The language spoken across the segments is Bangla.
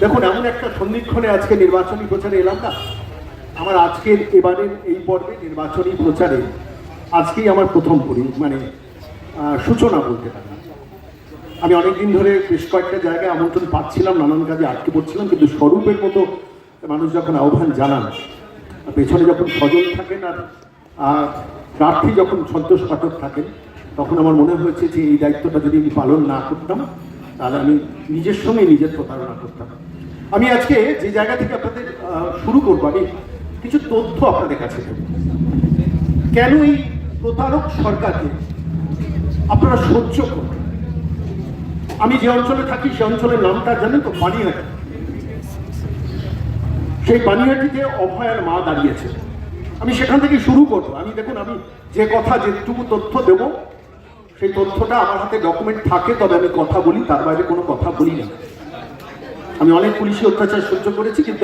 দেখুন, এমন একটা সন্ধিক্ষণে আজকে নির্বাচনী প্রচারে এলাম না। আমার আজকের এবারের এই পর্বে নির্বাচনী প্রচারে আজকেই আমার প্রথম সূচনা বলতে পারি। আমি অনেকদিন ধরে বেশ কয়েকটা জায়গায় আমন্ত্রণ পাচ্ছিলাম, নানান কাজে আটকে পড়ছিলাম, কিন্তু স্বরূপের মতো মানুষ যখন আহ্বান জানান, পেছনে যখন সজল থাকেন আর প্রার্থী যখন সন্তোষ পাঠক থাকেন, তখন আমার মনে হয়েছে যে এই দায়িত্বটা যদি আমি পালন না করতাম তাহলে আমি নিজের সঙ্গে নিজের প্রতারণা করতাম। আমি আজকে যে জায়গা থেকে আপনাদের শুরু করবো, আমি কিছু তথ্য আপনাদের কাছে দেব। কেন এই প্রতারক সরকারকে আপনারা সহ্য করবেন? আমি যে অঞ্চলে থাকি সে অঞ্চলের নামটা জানেন তো, পানিহাটি। সেই পানিহাটিতে অভয়ার মা দাঁড়িয়েছে। আমি সেখান থেকে শুরু করবো। আমি দেখুন, আমি যে কথা যেটুকু তথ্য দেব সেই তথ্যটা আমার হাতে ডকুমেন্ট থাকে, তবে আমি কথা বলি, তার বাইরে কোনো কথা বলি না। আমি অনেক পুলিশি অত্যাচার সহ্য করেছি, কিন্তু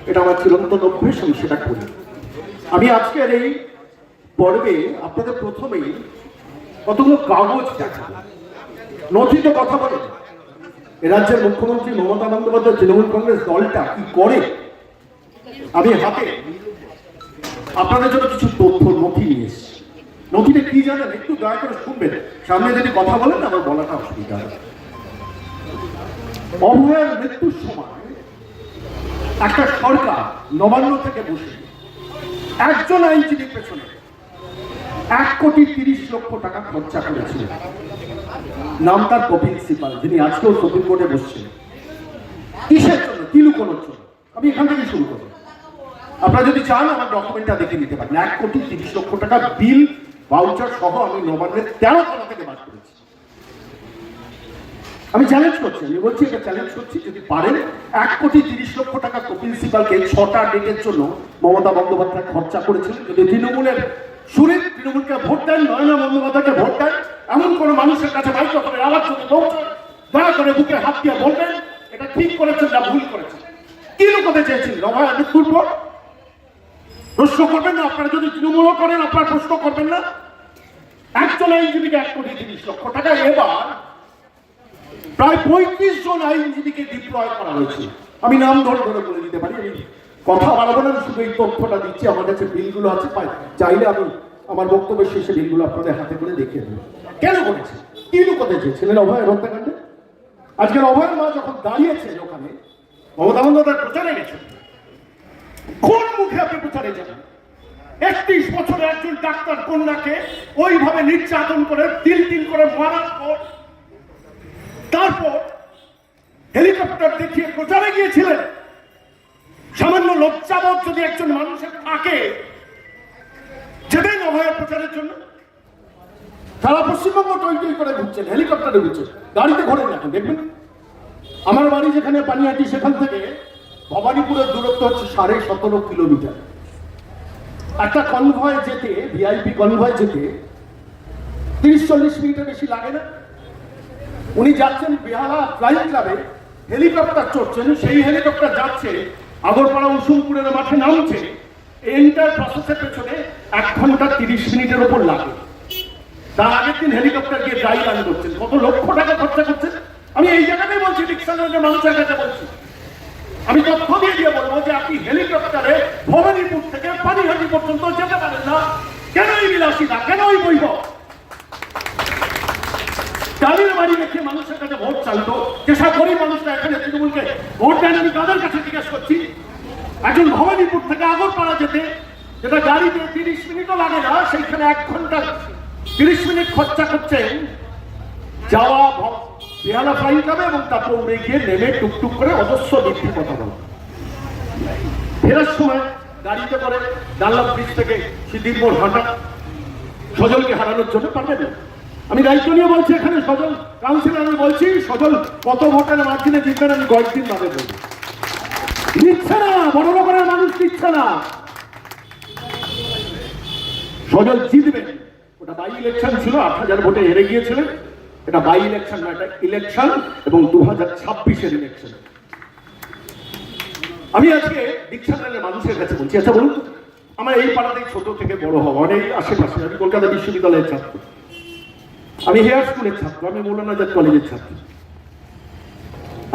এটা আমার চিরন্তন অভ্যেস, আমি সেটা করি। আমি আজকের এই পর্বে আপনাদের প্রথমেই কতগুলো কাগজ দেখাবো। নথিত কথা বলে এ রাজ্যের মুখ্যমন্ত্রী মমতা বন্দ্যোপাধ্যায় তৃণমূল কংগ্রেস দলটা কি করে, আমি হাতে আপনাদের জন্য কিছু তথ্য নথি নিয়ে এসেছি। নথিটা কি জানেন? একটু দয়া করে শুনবেন, সামনে যদি কথা বলেন আমার বলাটা অসুবিধা হবে। অভয়ার মৃত্যুর সময় একটা সরকার নবান্ন থেকে বসে একজন আইনজীবীর পেছনে 1,30,00,000 টাকা খরচা করেছিলেন। নাম তার কপিল সিপাল, যিনি আজকেও সুপ্রিম কোর্টে বসছেন। কিসের জন্য? কি লুকোনোর জন্য? আমি এখান থেকে শুরু করব। আপনারা যদি চান আমার ডকুমেন্টটা দেখে নিতে পারেন। 1,30,00,000 টাকা বিল ভাউচার সহ আমি নবান্নের 13 থানা থেকে বাদ করেছি। আমি চ্যালেঞ্জ করছি, আমি বলছি এটা চ্যালেঞ্জ করছি, যদি পারেন 1,30,00,000 টাকা কপিল সিপালকে 6টা ডেটের জন্য মমতা বন্দ্যোপাধ্যায় খরচা করেছিলেন। যদি তৃণমূলের সুরে তৃণমূলকে ভোট দেন, নয়না বন্দ্যোপাধ্যায়কে ভোট দেন, এমন কোনো মানুষের কাছে মাইক্রোফোনের আওয়াজ যদি পৌঁছায়, দয়া করে বুকে হাত দিয়ে বলবেন এটা ঠিক করেছেন না ভুল করেছেন। কি লুকোতে চেয়েছিলেন? অভয় মৃত্যুর পর প্রশ্ন করবেন না? আপনারা যদি তৃণমূলও করেন আপনারা প্রশ্ন করবেন না? একজন আইনজীবীকে 1,30,00,000 টাকা, এবার প্রায় 35 জন আইনজীবীকে ডিপ্লয় করা হয়েছে। আমি নাম ধরে বলে দিতে পারি, আমি কথা বাড়াবো না, শুধু এই তথ্যটা দিচ্ছি। আমার কাছে বিলগুলো আছে, চাইলে আমি আমার বক্তব্যের শেষে বিলগুলো আপনাদের হাতে করে দেখিয়ে দেবো। কেন করেছে, কি লুকোতে চেয়েছিলেন অভয়ের হত্যাকাণ্ডে? আজকের অভয়ের মা যখন দাঁড়িয়েছে ওখানে, মমতা বন্দ্যোপাধ্যায় প্রচারে গেছেন, কোন মুখে আপনি প্রচারে যাবেন? 31 বছরের একজন ডাক্তার কন্যাকে ওইভাবে নির্যাতন করে তিল করে মারার পর, তারপর হেলিকপ্টার দেখিয়ে প্রচারে গিয়েছিলেন। সামান্য লজ্জাবোধ যদি একজন মানুষের থাকে, যেতেন অভয়ের প্রচারের জন্য। সারা পশ্চিমবঙ্গ টই করে ঘুরছেন, হেলিকপ্টারে ঘুরছেন, গাড়িতে ঘোরেন না। দেখবেন আমার বাড়ি যেখানে পানিহাটি, সেখান থেকে ভবানীপুরের দূরত্ব হচ্ছে 17.5 কিলোমিটার। একটা কনভয় যেতে, ভিআইপি কনভয় যেতে 30-40 মিনিটের বেশি লাগে না। উনি যাচ্ছেন বেহালা ফ্লাইং ক্লাবে, হেলিকপ্টার চড়ছেন, সেই হেলিকপ্টার যাচ্ছে আগরপাড়া উসুমপুরের মাঠে নামছে। এন্টার প্রসেসের পেছনে 1 ঘন্টা 30 মিনিটের উপর লাগে। তার আগের দিন হেলিকপ্টার গিয়ে ড্রাই রান করছেন, কত লক্ষ টাকা খরচা করছেন। আমি এই জায়গাতেই বলছি, ডিকশনারিতে মানুষের কাছে বলছি, আমি তথ্য দিয়ে বলবো যে আপনি হেলিকপ্টারে ভবানীপুর থেকে পানিহাটি পর্যন্ত যেতে পারেন না। কেন এই বিলাসিতা, কেন এই বৈভব? গাড়ির বাড়ি রেখে মানুষের কাছে ভোট চাইতো, যেসব গরিব মানুষরা এখানে তৃণমূলকে ভোট দেন, আমি তাদের কাছে জিজ্ঞেস করছি, একজন ভবানীপুর থেকে আগরপাড়া যেতে, যেটা গাড়িতে 30 মিনিটও লাগে না, সেইখানে 1 ঘন্টা 30 মিনিট খরচা করছেন যাওয়া বেহালা ফ্লাইং ক্লাবে, এবং তারপর উড়ে গিয়ে নেমে টুকটুক করে অজস্র মিথ্যে কথা বল। ফেরার সময় গাড়িতে করে ডানলপ ব্রিজ থেকে সিদ্দিকপুর হাঁটা, সজলকে হারানোর জন্য পারবেন না। আমি দায়িত্ব নিয়ে বলছি, এখানে সজল কাউন্সিলর, আমি বলছি সজল কত ভোটের মাধ্যমে জিতবেন আমি কয়েকদিন ভাবে বলবো। নিচ্ছে না, বড় লোকের মানুষ নিচ্ছে না। সজল জিতবেন। ওটা বাই ইলেকশন ছিল, 8,000 ভোটে হেরে গিয়েছিলেন। এটা বাই ইলেকশন না, এটা ইলেকশন, এবং 2026-এর ইলেকশন। আমি আজকে ডিকশনারির মানুষের কাছে বলছি, আচ্ছা বলুন, আমার এই পাড়াতেই ছোট থেকে বড় হওয়া, অনেক আশেপাশে, আমি কলকাতা বিশ্ববিদ্যালয়ের ছাত্র, আমি হেয়ার স্কুলের ছাত্র, আমি মৌলানা আজাদ কলেজের ছাত্র।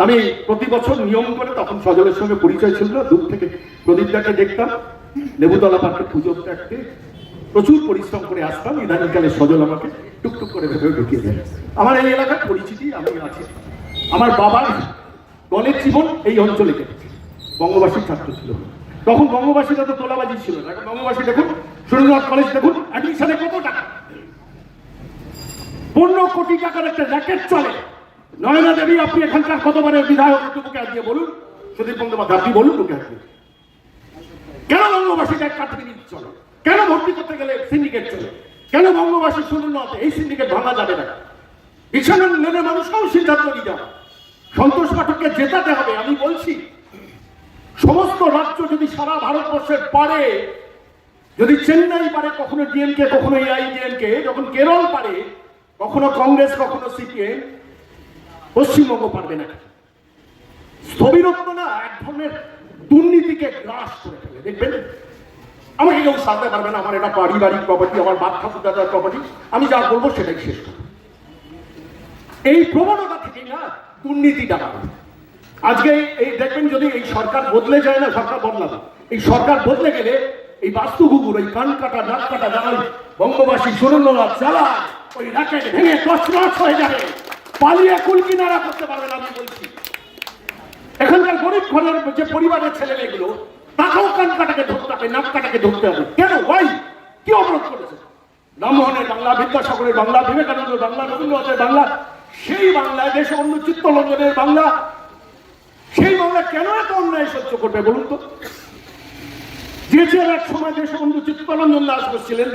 আমি প্রতি বছর নিয়ম করে, তখন সজলের সঙ্গে পরিচয় ছিল না, দূর থেকে প্রদীপদাকে দেখতাম লেবুতলা পার্কে পুজো দেখতে, প্রচুর পরিশ্রম করে আসতাম। ইদানিংকালে সজল আমাকে টুকটুক করে ভেতরে ঢুকিয়ে দেয়। আমার এই এলাকার পরিচিতি আমি আছি। আমার বাবার কলেজ জীবন এই অঞ্চলে কেটেছে, বঙ্গবাসীর ছাত্র ছিল তখন। বঙ্গবাসীরা তো তোলাবাজি ছিল না। এখন বঙ্গবাসী দেখুন, সুরেন্দ্রনাথ কলেজ দেখুন, অ্যাডমিশনে কত টাকা, 15 কোটি টাকার একটা র্যাকেট চলে। নয়না দেবী, আপনি এখানকার কতবারের বিধায়ক, একটু বুকে হাত দিয়ে বলুন। সুদীপ বন্দ্যোপাধ্যায়, আপনি বলুন বুকে হাত দিয়ে, কেন বঙ্গবাসীটা কাটপিনি চলে? কেন ভর্তি করতে গেলে সিন্ডিকেট চলে? কেন বঙ্গবাসী শুনুন না, এই সিন্ডিকেট ভাঙা যাবে না? বিছানা নেমে মানুষকেও সিদ্ধান্ত নিয়ে যাবে। সন্তোষ পাঠককে জেতাতে হবে। আমি বলছি, সমস্ত রাজ্য যদি সারা ভারতবর্ষের পারে, যদি চেন্নাই পারে কখনো ডিএমকে, কখনো এআইডিএমকে, যখন কেরল পারে, কখনো কংগ্রেস, কখনো সিপিএম, পশ্চিমবঙ্গ পারবে না। স্থবিরত্ব না এক ধরনের দুর্নীতিকে গ্রাস করে ফেলে। দেখবেন, আমাকে কেউ সারতে পারবে না, আমার এটা পারিবারিক প্রপার্টি, আমার বাপ ঠাকুরদাদার প্রপার্টি, আমি যা বলবো সেটাই শেষ করব। এই প্রবণতা থেকে না দুর্নীতিটা বাড়বে। আজকে এই দেখবেন, যদি এই সরকার বদলে যায় না, সরকার বদলাবে, এই সরকার বদলে গেলে এই বাস্তু কুকুর, ওই কান কাটা নাক কাটা যারা বঙ্গবাসী সুরেন্দ্রনাথ চালায়, ওই র্যাকেট ভেঙে তছনছ হয়ে যাবে, পালিয়ে কুল কিনারা করতে পারবে না। আমি বলছি, এখানকার গরিব ঘরের যে পরিবারের ছেলে মেয়েগুলো, তাকেও কান কাটাকে ধরতে হবে, নাক কাটাকে ধরতে হবে। কেন? ওয়াই? কি অপরাধ করেছে? রামমোহনের বাংলা, বিদ্যাসাগরের বাংলা, বিবেকানন্দের বাংলা, রবীন্দ্রনাথের বাংলা, সেই বাংলায় দেশবন্ধু চিত্তরঞ্জনের বাংলা, সেই বাংলা কেন এত অন্যায় সহ্য করবে বলুন তো? যে চেয়ারে এক সময় দেশবন্ধু চিত্তরঞ্জন দাস বসছিলেন,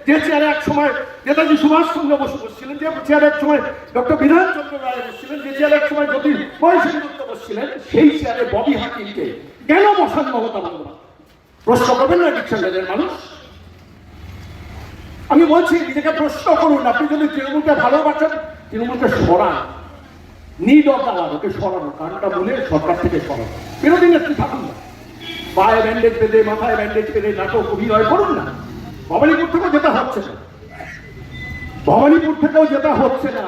যে চেয়ারে এক সময় নেতাজি সুভাষচন্দ্র বসু বসছিলেন, যে চেয়ারে এক সময় ডক্টর বিধানচন্দ্র রায় বসছিলেন, যে চেয়ারে এক সময় জ্যোতির্ময় সেনগুপ্ত বসছিলেন, সেই চেয়ারে ববি হাকিমকে কেন বসান মমতা বন্দ্যোপাধ্যায়? প্রশ্ন করবেন না ডিকশনারির মানুষ? আমি বলছি, নিজেকে প্রশ্ন করুন। আপনি যদি তৃণমূলকে ভালোবাসেন, তৃণমূলকে সরান। নিড অফ দ্য আওয়ার, ওকে সরানো, কারণটা বলে সরকার থেকে সরানো। বিরোধী নেত্রী থাকুন না, পায়ে ব্যান্ডেজ পেতে, মাথায় ব্যান্ডেজ পেতে নাটক অভিনয় করুন না। ভবানীপুর থেকেও যেটা হচ্ছে না, ভবানীপুর থেকেও যেটা হচ্ছে না।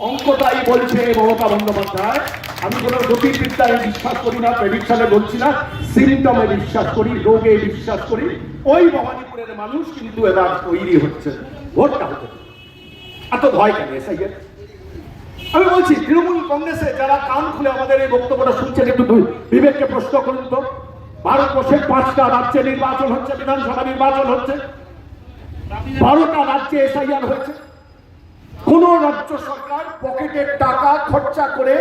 অঙ্কটাই বলছে মমতা বন্দ্যোপাধ্যায়, আমি কোনো জ্যোতির্বিদ্যায় বিশ্বাস করি না, প্রেডিকশনে বলছি না, সিমটমে বিশ্বাস করি, রোগে বিশ্বাস করি। ওই ভবানীপুরের মানুষ কিন্তু এবার তৈরি হচ্ছে, ভোটটা হতে। এত ভয় কেন এসআইয়ের? আমি বলছি, তৃণমূল কংগ্রেসে যারা কান খুলে আমাদের এই বক্তব্যটা শুনছেন, একটু বিবেককে প্রশ্ন করুন তো। ভারতবর্ষের 5টা রাজ্যে নির্বাচন হচ্ছে, বিধানসভা নির্বাচন হচ্ছে, 12টা রাজ্যে এসআইআর হয়েছে। কোন রাজ্য সরকার পকেটের টাকা খরচা করে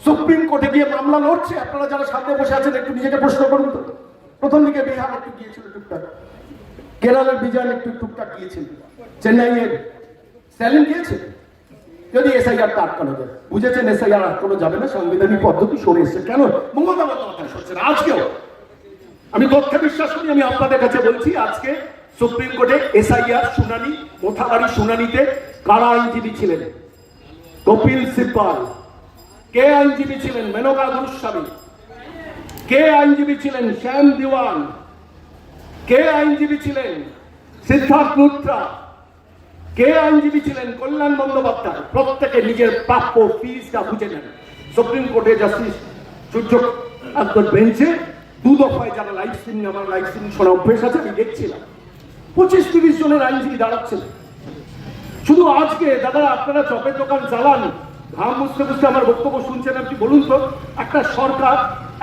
সুপ্রিম কোর্টে গিয়ে মামলা লড়ছে? আপনারা যারা সামনে বসে আছেন, একটু নিজেকে প্রশ্ন করুন তো। প্রথম দিকে বিহার একটু গিয়েছিল টুকটাক, কেরলের বিজয় একটু টুকটাক গিয়েছিল, চেন্নাইয়ের স্ট্যালিন গিয়েছে। যদি এসআইআরটা আটকানো যায়, বুঝেছেন এসআইআর আটকানো যাবে না, সাংবিধানিক পদ্ধতি সরে এসছে। কেন মমতা বন্দ্যোপাধ্যায় সরছে না? আজকেও আমি তথ্যে বিশ্বাস করি। আমি আপনাদের কাছে বলছি, আজকে সুপ্রিম কোর্টে এসআইআর শুনানি, মোথাবাড়ি শুনানিতে কারা আইনজীবী ছিলেন? কপিল সিব্বাল। কে আইনজীবী ছিলেন? মেনকা গোস্বামী। কে আইনজীবী ছিলেন? শ্যাম দিওয়ান। কে আইনজীবী ছিলেন? সিদ্ধার্থ লুথরা। কে আইনজীবী ছিলেন? কল্যাণ বন্দ্যোপাধ্যায়। প্রত্যেকে নিজের প্রাপ্য ফিসটা বুঝে নেন। সুপ্রিম কোর্টে জাস্টিস সূর্য আকবর বেঞ্চে 2 দফায় যারা লাইভ স্ট্রিমিং, আমার লাইভ স্ট্রিমিং শোনা অভ্যেস আছে, আমি দেখছিলাম 25-30 জনের আইনজীবী দাঁড়াচ্ছেন। শুধু আজকে দাদা, আপনারা চপের দোকান চালান, ঘাম মুছতে মুছতে আমার বক্তব্য শুনছেন। আপনি বলুন তো, একটা সরকার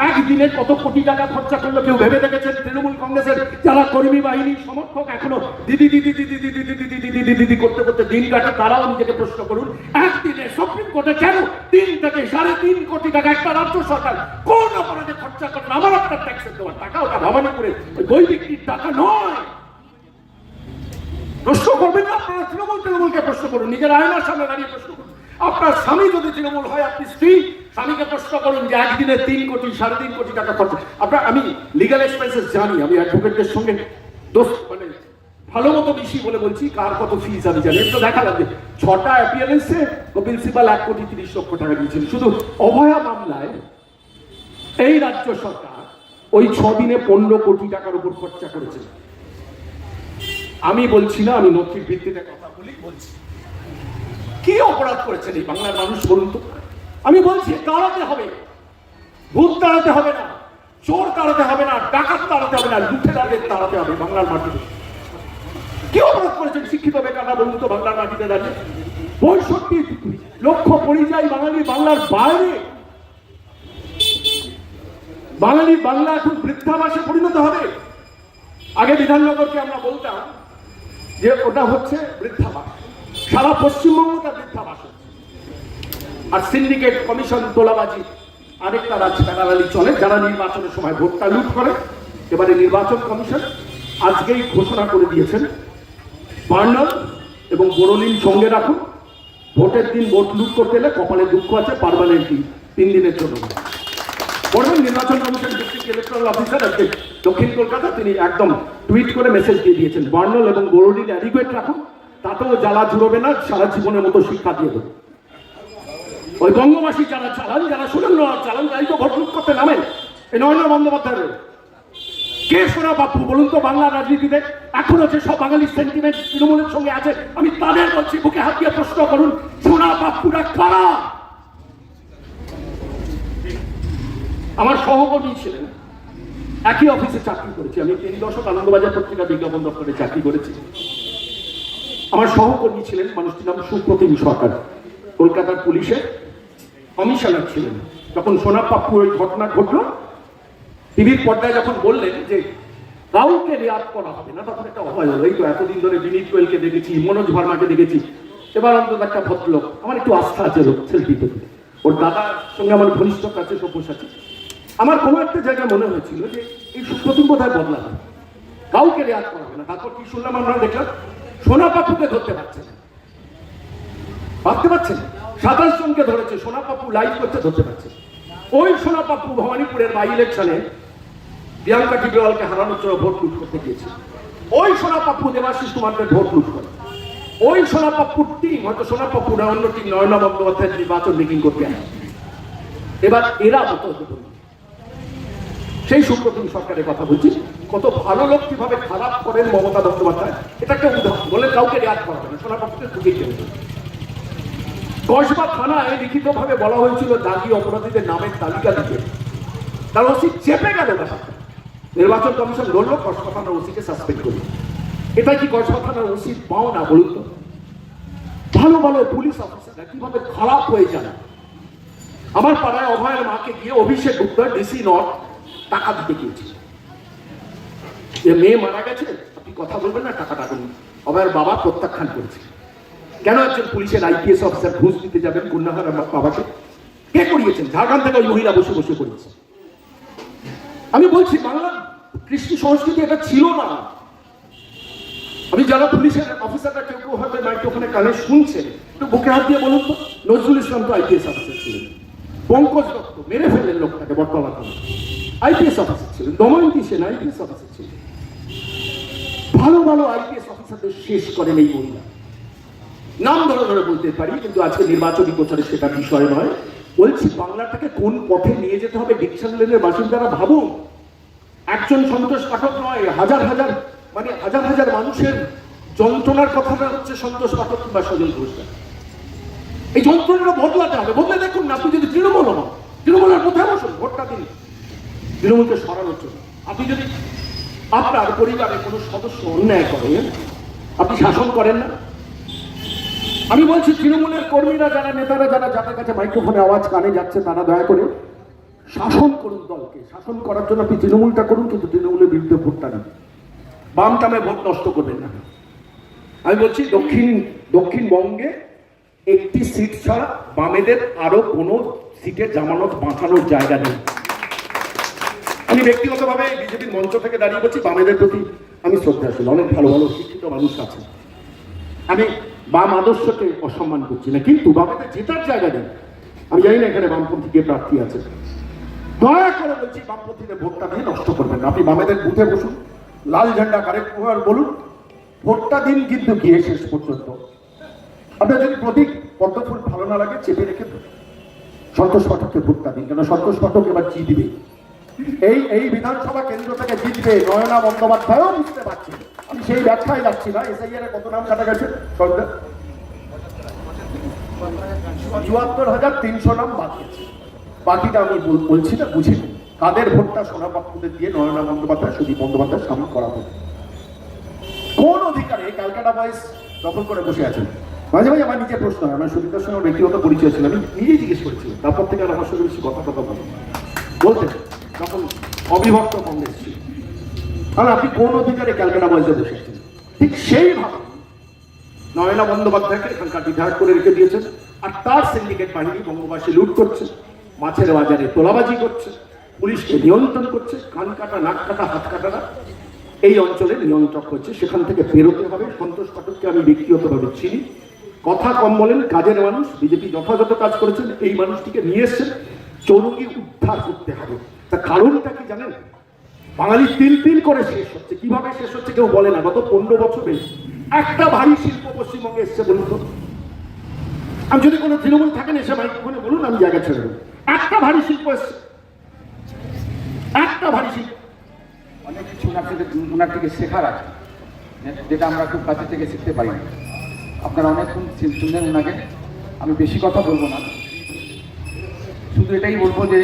একদিনে কত কোটি টাকা খরচা করলো কেউ ভেবে দেখেছেন? তৃণমূল কংগ্রেসের যারা কর্মী বাহিনী সমর্থক এখনো দিদি দিদি দিদি দিদি দিদি দিদি দিদি দিদি দিদি করতে করতে দিন কাটে, তারাও নিজেকে প্রশ্ন করুন, একদিনে সুপ্রিম কোর্টে কেন 3 থেকে 3.5 কোটি টাকা একটা রাজ্য সরকার কোন অপরাধে খরচা করেন? আমার আপনার ট্যাক্সের দেওয়ার টাকা, ওটা ভবানীপুরে বই বিক্রির টাকা নয়। প্রশ্ন করবেন না আপনারা? তৃণমূলকে প্রশ্ন করুন, নিজের আয়নার সামনে দাঁড়িয়ে প্রশ্ন করুন। আপনার স্বামী যদি তৃণমূল হয়, আপনি স্ত্রী, স্বামীকে প্রশ্ন করুন যে একদিনে 3 কোটি 3.5 কোটি টাকা খরচ। আপনার, আমি লিগাল এক্সপেন্সেস জানি, আমি অ্যাডভোকেটদের সঙ্গে মানে ভালো মতো বেশি বলে বলছি, কার কত ফিস আমি জানি। তো দেখালাম যে 6টা অ্যাপিয়ারেন্সে কপিল সিবাল 1,30,00,000 টাকা দিয়েছেন। শুধু অভয়া মামলায় এই রাজ্য সরকার ওই 6 দিনে 15 কোটি টাকার উপর খরচা করেছে। আমি বলছি না, আমি নথির ভিত্তিতে কথা বলছি। কি অপরাধ করেছেন এই বাংলার মানুষ বলুন তো? আমি বলছি তাড়াতে হবে, ভূত তাড়াতে হবে না, চোর তাড়াতে হবে না, ডাকাত তাড়াতে হবে না, লুটেরাদের তাড়াতে হবে বাংলার মাটিতে। কি অপরাধ করেছেন শিক্ষিত বেকাররা বলুন তো বাংলার মাটিতে দাঁড়িয়ে? 65 লক্ষ পরিযায়ী বাঙালি বাংলার বাইরে। বাঙালি বাংলা এখন বৃদ্ধাবাসে পরিণত হবে। আগে বিধাননগরকে আমরা বলতাম যে ওটা হচ্ছে বৃদ্ধাবাস, সারা পশ্চিমবঙ্গটা বৃদ্ধাবাস। আর সিন্ডিকেট, কমিশন, তোলাবাজি আরেকটা রাজকারালি চলে, যারা নির্বাচনের সময় ভোটটা লুট করে। এবারে নির্বাচন কমিশন আজকেই ঘোষণা করে দিয়েছেন, বার্নার এবং বোরোলিন সঙ্গে রাখুন, ভোটের দিন ভোট লুট করতে এলে কপালে দুঃখ আছে, পার্মানেন্টলি 3 দিনের জন্য। বলবেন নির্বাচন কমিশন ডিস্ট্রিক্ট ইলেকট্রাল অফিসার আজকে দক্ষিণ কলকাতা, তিনি একদম টুইট করে মেসেজ দিয়ে দিয়েছেন, বার্নার এবং বোরোলিন অ্যাডিকুয়েট রাখুন, তাতেও জ্বালা জুড়বে না, সারা জীবনের মতো শিক্ষা দিয়ে দেবে। ওই বঙ্গবাসী যারা চালান, যারা সুরেন্দ্র চালান, তাই তো ভোট লুট করতে নামেন। এই নরেন্দ্র বন্দ্যোপাধ্যায়ের কে সোনা বাপু বলুন তো বাংলার রাজনীতিতে? এখনো যে সব বাঙালি সেন্টিমেন্ট তৃণমূলের সঙ্গে আছে, আমি তাদের বলছি, বুকে হাত দিয়ে প্রশ্ন করুন, সোনা বাপুরা কারা? আমার সহকর্মী ছিলেন, একই অফিসে চাকরি করেছি আমি, 3 দশক আনন্দবাজার পত্রিকা বিজ্ঞাপন দপ্তরে চাকরি করেছি। আমার সহকর্মী ছিলেন, মানুষটির নাম সুপ্রতিম সরকার, কলকাতার পুলিশে কমিশনার ছিলেন। যখন সোনা বাপু ওই ঘটনা ঘটলো, টিভির পর্দায় যখন বললেন যে কাউকে রেয়াত করা হবে না, তখন একটা অভয় হলো। এই তো এতদিন ধরে বিনীত গোয়েলকে দেখেছি, মনোজ ভার্মাকে দেখেছি, এবার অন্তত একটা ভদ্রলোক, আমার একটু আস্থা আছে সেলফি পেতে, ওর দাদার সঙ্গে আমার ঘনিষ্ঠ কাছে সব্যসাচী। আমার কোনো একটা জায়গায় মনে হয়েছিল যে এই সুপ্রতিম বোধহয় বদলাবে, কাউকে রেয়াত করা হবে না। তারপর কি শুনলাম আমরা, দেখলাম সোনা বাপুকে ধরতে পারছে না, ভাবতে পারছেন? 27 জনকে ধরেছে, সোনা বাপু লাইভ করছে, ধরতে পারছে। ওই সোনা বাপু ভবানীপুরের বাই ইলেকশনে প্রিয়াঙ্কা টিগ্রওয়ালকে হারানোর জন্য ভোট লুট করতে গিয়েছে। ওই সোনা বাপু দেবাশিস কুমারকে ভোট লুট করে। ওই সোনা বাপুর টিম, হয়তো সোনা বাপু না অন্য টিম, নয়না বন্দ্যোপাধ্যায়ের নির্বাচন মিটিং করতে আসে। এবার এরা মতো হতে পারে। সেই সুপ্রতিম সরকারের কথা বলছি, কত ভালো লোক কিভাবে খারাপ করেন মমতা বন্দ্যোপাধ্যায়, এটা একটা উদাহরণ। বলে কাউকে রেয়াত করা হবে না, সোনা বাপুকে ঢুকে গেছে। কসবা থানায় লিখিতভাবে বলা হয়েছিল দাগি অপরাধীদের নামের তালিকা দিতে, তার ওসি চেপে গেল ব্যাপারটা। নির্বাচন কমিশন লড়লো, কসবা থানার ওসিকে সাসপেন্ড করল। এটা কি কসবা থানার ওসি পাও না বলুন তো? ভালো ভালো পুলিশ অফিসাররা কিভাবে খারাপ হয়ে যায়। আমার পাড়ায় অভয়ের মাকে গিয়ে অভিষেক গুপ্তা ডিসি নর্থ টাকা দিতে গিয়েছে, যে মেয়ে মারা গেছে, আপনি কথা বলবেন না, টাকাটা করুন। অভয়ের বাবা প্রত্যাখ্যান করেছে। কেন একজন পুলিশের আইপিএস অফিসার ঘুষ দিতে যাবেন কন্যাহার বাবাকে? কে করিয়েছেন? ঝাড়গ্রাম থেকে ওই মহিলা বসে বসে করিয়েছে। আমি বলছি বাংলার কৃষ্টি সংস্কৃতি এটা ছিল না। আমি যারা পুলিশের অফিসাররা কেউ কেউ হয়তো মাইক্রোফোনে কানে শুনছেন, একটু বুকে হাত দিয়ে বলুন তো, নজরুল ইসলাম তো আইপিএস অফিসার ছিলেন, পঙ্কজ দত্ত মেরে ফেললেন লোকটাকে বর্তমান আইপিএস অফিসার ছিলেন, দময়ন্তী সেন আইপিএস অফিসার ছিলেন। ভালো ভালো আইপিএস অফিসারদের শেষ করেন এই মহিলা। নাম ধরে ধরে বলতে পারি, কিন্তু আজকে নির্বাচনী প্রচারে সেটা বিষয় নয়। বলছি বাংলাটাকে কোন পথে নিয়ে যেতে হবে ডিকশন লেনের বাসিন্দারা ভাবুন। একজন সন্তোষ পাঠক নয়, হাজার হাজার মানে হাজার হাজার মানুষের যন্ত্রণার কথাটা হচ্ছে সন্তোষ পাঠক কিংবা সজল ঘোষ। এই যন্ত্রণাটা বদলাতে হবে। বদলে দেখুন না, আপনি যদি তৃণমূল হন, তৃণমূলের মধ্যে বসুন, ভোটটা দিন তৃণমূলকে সরানোর জন্য। আপনি যদি আপনার পরিবারে কোনো সদস্য অন্যায় করেন, আপনি শাসন করেন না। আমি বলছি তৃণমূলের কর্মীরা, যারা নেতারা, যারা যাদের কাছে মাইক্রোফোনে আওয়াজ কানে যাচ্ছে, তারা দয়া করে শাসন করুন দলকে। শাসন করার জন্য আপনি তৃণমূলটা করুন, কিন্তু তৃণমূলের বিরুদ্ধে ভোটটা দিন। বাম টামে ভোট নষ্ট করবেন না। আমি বলছি দক্ষিণবঙ্গে একটি সিট ছাড়া বামেদের আরো কোনো সিটে জামানত বাঁচানোর জায়গা নেই। আমি ব্যক্তিগতভাবে বিজেপির মঞ্চ থেকে দাঁড়িয়ে বলছি, বামেদের প্রতি আমি শ্রদ্ধাশীল। অনেক ভালো ভালো শিক্ষিত মানুষ আছে, আমি বাম আদর্শকে অসম্মান করছি না, কিন্তু বামেদের জেতার জায়গা নেই। আমি জানি না এখানে বামপন্থী কে প্রার্থী আছে, দয়া করে বলছি বামপন্থীদের ভোটটা দিয়ে নষ্ট করবেন না। আপনি বামেদের বুথে বসুন, লাল ঝান্ডা কারেক্ট বলুন, ভোটটা দিন, কিন্তু গিয়ে শেষ পর্যন্ত। আপনার যদি প্রতীক পদ্মফুল ভালো না লাগে, চেপে রেখে সন্তোষ পাঠককে ভোটটা দিন, কেন সন্তোষ পাঠক এবার জিতবে। এই বিধানসভা কেন্দ্র থেকে জিতবে নয়না বন্দ্যোপাধ্যায়ও বুঝতে পারছি। আমি সেই ব্যাখ্যায় যাচ্ছি না। এসআইআর কত নাম কাটা গেছে? 74,300 নাম বাকি আছে। বাকিটা আমি বলছি না, বুঝিনি কাদের ভোটটা সোনাপাত্রদের দিয়ে নয়না বন্দ্যোপাধ্যায়, সুদীপ বন্দ্যোপাধ্যায় সামিল করা হবে। কোন অধিকারে ক্যালকাটা বয়েজ দখল করে বসে আছেন? মাঝে মাঝে আমার নিজের প্রশ্ন হয়, আমার সুদীপের সঙ্গে ব্যক্তিগত পরিচয় ছিল, আমি নিজেই জিজ্ঞেস করেছিলাম, তারপর থেকে আর আমার সঙ্গে বেশি কথা বলতেন যখন অবিভক্ত কংগ্রেস ছিল। কারণ আপনি কোন অধিকারে ক্যালকাটা বয়েজে বসে আছেন? ঠিক সেইভাবে নয়না বন্দ্যোপাধ্যায়কে এখানকার বিধায়ক করে রেখে দিয়েছেন, আর তার সিন্ডিকেট বাহিনী বঙ্গবাসী লুট করছে, মাছের বাজারে তোলাবাজি করছে, পুলিশকে নিয়ন্ত্রণ করছে, কান কাটা, নাক কাটা, হাত কাটারা এই অঞ্চলে নিয়ন্ত্রক হচ্ছে। সেখান থেকে বেরোতে হবে। সন্তোষ পাঠককে আমি ব্যক্তিগতভাবে চিনি, কথা কম বলেন, কাজের মানুষ, বিজেপি যথাযথ কাজ করেছেন, এই মানুষটিকে নিয়ে এসছেন, চৌরঙ্গি উদ্ধার করতে হবে। তার কারণটা কি জানেন? বাঙালি তিল করে শেষ হচ্ছে। কিভাবে শেষ হচ্ছে কেউ বলে না। গত 15 বছরে একটা ভারী শিল্প পশ্চিমবঙ্গে এসছে বলুন তো? আমি যদি কোনো তৃণমূল থাকেন এসে মাইক্রোফোনে বলুন, আমি জায়গা ছেড়ে দেবো। একটা ভারী শিল্প এসছে, একটা ভারী শিল্প। অনেক কিছু ওনার থেকে শেখার আছে, যেটা আমরা খুব কাছে থেকে শিখতে পারি। আপনারা অনেকক্ষণ শুনলেন ওনাকে, আমি বেশি কথা বলবো না, শুধু এটাই বলবো যে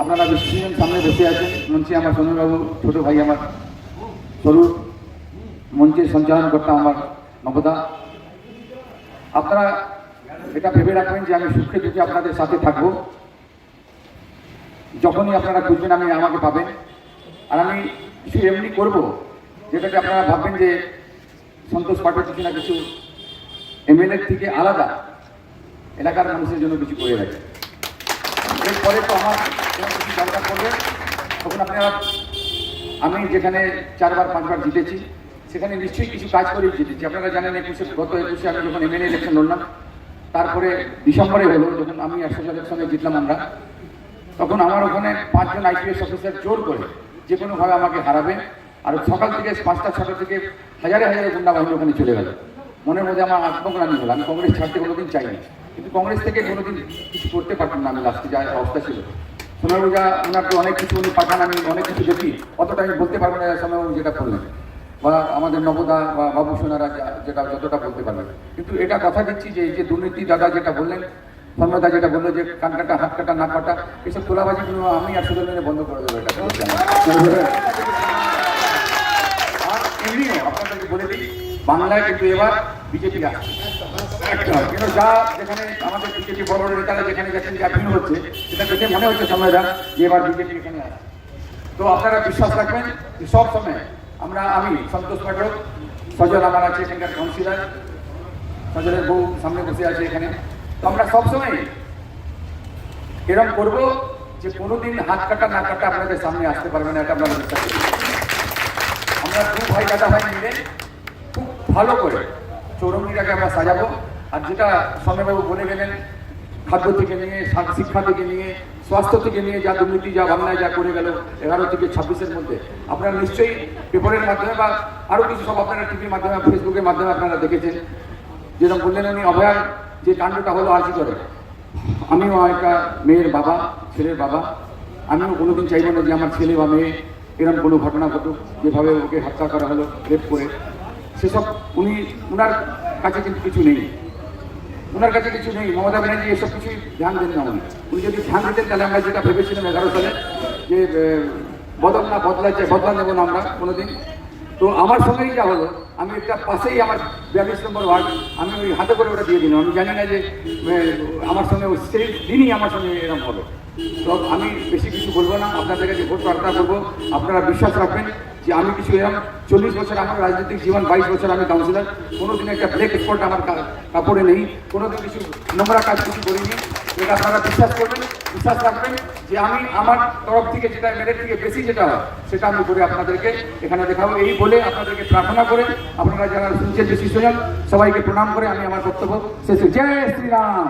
আপনারা বেশিজন সামনে বসে আছেন। মঞ্চে আমার সোনুবাবু, ছোটো ভাই আমার স্বরূপ, মঞ্চের সঞ্চালন কর্তা আমার নবদা। আপনারা এটা ভেবে রাখবেন যে আমি সুখে দুঃখে আপনাদের সাথে থাকবো। যখনই আপনারা খুঁজবেন আমাকে পাবেন। আর আমি কিছু এমনি করবো যেটাকে আপনারা ভাববেন যে সন্তোষ পাঠক কিছু না কিছু এমএলএর থেকে আলাদা এলাকার মানুষের জন্য কিছু করে রাখে। এরপরে তো আমার কিছু দরকার পড়বে তখন আপনারা, আমি যেখানে 4 বার 5 বার জিতেছি সেখানে নিশ্চয়ই কিছু কাজ করে জিতেছি। আপনারা জানেন গত 21-এ আমি যখন এমএলএ ইলেকশন লড়লাম, তারপরে ডিসেম্বরে হলো যখন আমি 100 ইলেকশনে জিতলাম আমরা, তখন আমার ওখানে 5 জন আইপিএস অফিসার জোর করে যে কোনোভাবে আমাকে হারাবে। আর সকাল থেকে 5টা 6টা থেকে হাজারে হাজারে গুন্ডা বাহিনী ওখানে চলে গেল। মনের মধ্যে আমার আত্মগ্লানি হলো। আমি কংগ্রেস ছাড়তে কোনোদিন চাইনি, কিন্তু কংগ্রেস থেকে কোনোদিন কিছু করতে পারতাম না আমি। লাস্টে যা অবস্থা ছিল, সোনারুজা ওনার তো অনেক কিছু উনি পাঠান, আমি অনেক কিছু দেখি, অতটা আমি বলতে পারবো না সোনারু যেটা করলেন, বা আমাদের নবদা বা বাবু সোনারা যেটা যতটা বলতে পারবেন। কিন্তু এটা কথা দিচ্ছি যে এই যে দুর্নীতি দাদা যেটা বললেন, ধর্মদা যেটা বললো যে কান কাটা, হাত কাটা, না কাটা, এসব তোলাবাজিগুলো আমি আর সুযোগ বন্ধ করে দেবো। এটা আর এমনিও আপনাদেরকে বলে দিই, বাংলায় কিন্তু এবার বিজেপি আসছে। কিন্তু যা যেখানে আমাদের বিজেপি বড় বড় নেতারা যেখানে গেছেন, যা ভিড় হচ্ছে, সেটা দেখে মনে হচ্ছে সময়টা যে এবার বিজেপি এখানে আসছে। তো আপনারা বিশ্বাস রাখবেন যে সব সময় আমি সন্তোষ পাঠক, সজল আমার আছে এখানকার কাউন্সিলর, সজলের বউ সামনে বসে আছে এখানে। তো আমরা সবসময় এরকম করবো যে কোনোদিন হাত কাটা না কাটা আপনাদের সামনে আসতে পারবে না, এটা আপনারা বিশ্বাস করবেন। আমরা 2 ভাই দাদা ভাই মিলে খুব ভালো করে চৌরঙ্গিটাকে আমরা সাজাবো। আর যেটা সৌম্যবাবু বলে গেলেন, খাদ্য থেকে নিয়ে, শিক্ষা থেকে নিয়ে, স্বাস্থ্য থেকে নিয়ে যা দুর্নীতি যা বাংলায় যা করে গেল 11 থেকে 26-এর মধ্যে, আপনারা নিশ্চয়ই পেপারের মাধ্যমে বা আরও কিছু সব আপনারা টিভির মাধ্যমে, ফেসবুকের মাধ্যমে আপনারা দেখেছেন। যেরকম বললেন উনি অভয়ার যে কাণ্ডটা হলো আরজি করে, আমিও একটা মেয়ের বাবা, ছেলের বাবা, আমিও কোনোদিন চাইব না যে আমার ছেলে বা মেয়ে এরকম কোনো ঘটনা ঘটুক, যেভাবে ওকে হত্যা করা হলো রেপ করে। সেসব ওনার কাছে কিন্তু কিছু নেই, ওনার কাছে কিছু নেই। মমতা ব্যানার্জি এসব কিছুই ধ্যান দেন না। উনি যদি ধ্যান দিতেন তাহলে আমরা যেটা ভেবেছিলাম 11 সালে যে বদলা নেব না আমরা কোনোদিন। তো আমার সঙ্গেই যা হলো, আমি একটা পাশেই আমার 42 নম্বর ওয়ার্ড, আমি ওই হাতে করে ওটা দিয়ে দিলাম। আমি জানি না যে আমার সঙ্গে সেই দিনই আমার সঙ্গে এরকম হবে। তো আমি বেশি কিছু বলবো না, আপনাদের কাছে ভোট প্রার্থনা করবো। আপনারা বিশ্বাস রাখবেন যে আমি কিছু এরকম 40 বছর আমার রাজনৈতিক জীবন, 22 বছর আমি কাউন্সিলর, কোনোদিন একটা ব্ল্যাক স্পট আমার কাপড়ে নেই, কোনোদিন কিছু নোংরা কাজ কিছু করিনি। এটা আপনারা বিশ্বাস করবেন, বিশ্বাস রাখবেন যে আমি আমার তরফ থেকে যেটা মেয়েদের থেকে বেশি যেটা হয় সেটা আমি করে আপনাদেরকে এখানে দেখাবো। এই বলে আপনাদেরকে প্রার্থনা করে, আপনারা যারা শুনছেন বেশি শুনেন, সবাইকে প্রণাম করে আমি আমার বক্তব্য শেষ। জয় শ্রীরাম।